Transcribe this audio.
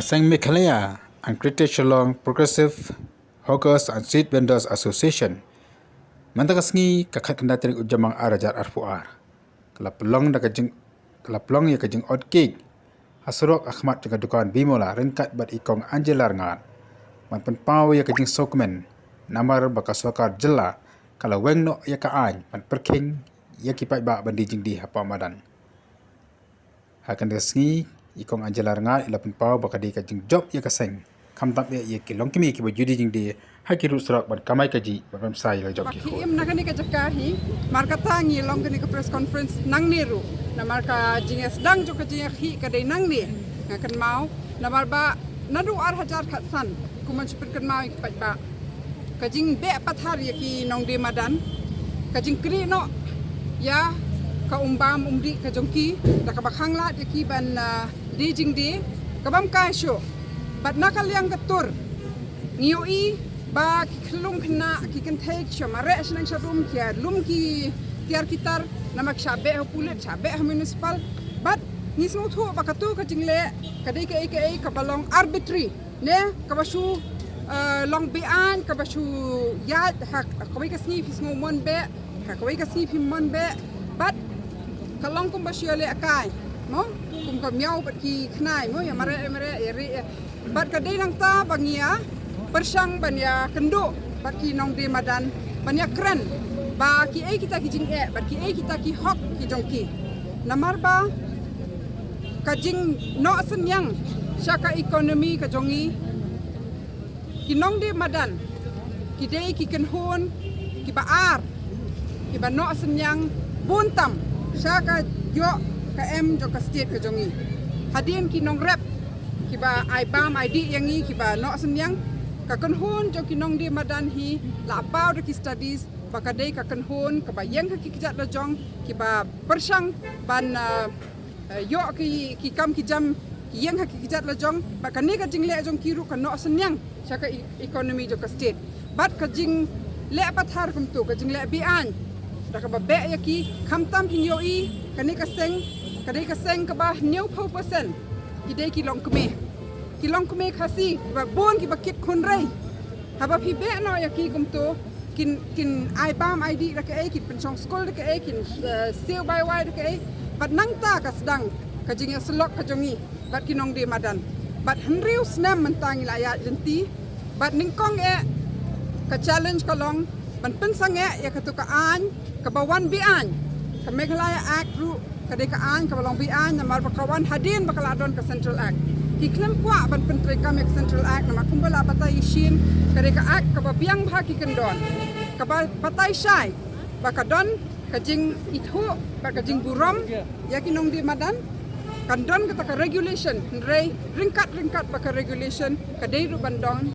Aseng Meghalaya and Greater Shillong Progressive Hawkers and Street Vendors Association mantagasngi kakat kendateng ujamang arajar arfuar kelapelong ya kajing odd cake hasrok akhmat jaga dukaan bimola rengkat bat ikong anjelar ngat man pau ya kajing sokmen namar bakaswakar jela kalau weng no ya kaan pan perking ya kipai ba bandi jing di hapa madan hakan dasngi ikong anjelar ngat ilapan pau bakadi kajing job ya kaseng kamtap ya kilong kimi ki bajudi jing di hakiru surak ban kamai kaji ban sai la job ki im nakani ka jakahi marka tangi long kani ka press conference nang niru na marka jinges dang jo ka jingi ka dei nang ni ngakan mau na barba nadu ar hajar khatsan kuman chipin kan mau ipat ba ka jing be pathar ya ki nong de madan ka jing kri no ya ka umbam umdi ka jongki da ka bakhang la ya ki ban di jing di ka bam kai sho bat nakal yang ketur ngioi ba klum kena ki kan take shamare asnang sharum kia lum ki tiar kitar namak shabe ho pulit shabe ho municipal but ni smut ho bakatu ka jingle kadai ka balong arbitrary ne ka basu long bian ka basu yad hak kawai ka sni fis mon be kawai ka sni fim mon be but kalong kum basu le akai mo kum ka miau pat ki khnai mo ya mare eri but kadai nang ta bangia persang banya kenduk baki nong de madan banya keren baki kita kijing baki kita ki hok ki jongki namar ba kajing no senyang syaka ekonomi ka jongi ki nong de madan ki de ki kenhon ki baar ki ba no senyang buntam syaka yo ka em jo ka state ka jongi hadin ki nong rep ki ba ibam id yangi ki ba no senyang kakan hon jo kinong di madan hi la pau de ki studies bakadei kakan hon ka bayang ka ki kijat la jong ki ba persang ban yo ki kam ki jam ki yang ka ki kijat la jong bakane ka jing le jong kiru ka no senyang syaka ekonomi jo ka state bat ka jing le pathar kum tu ka jing le bi an da ka ba be ya ki khamtam hin yo i kane ka seng kadei ka seng ka ba 90% ki dei ki long kme kilong kume khasi ba bon ki bakit khunrai haba phi be no ya ki gumto kin ai bam id ra ke ki pensong school ra ke kin still by why ra ke bat nang ta ka sedang ka jing slok ka jongi bat kinong de madan bat henriu snam mentang ila ya jenti bat ningkong ka challenge ka long ban pensang ya ka tu ka an ka bawan bi an ka Meghalaya act ru ka de ka an ka balong bi an na mar bakawan hadin bakaladon ka central act kiklem kwa ban pentri kami Central Act nama kumbala batai shin kareka act ka biang bhaki kendon ka batai shai bakadon kajing ithu bakajing burom yakinong di madan kandon kata ka regulation rei ringkat baka regulation kadai ru bandon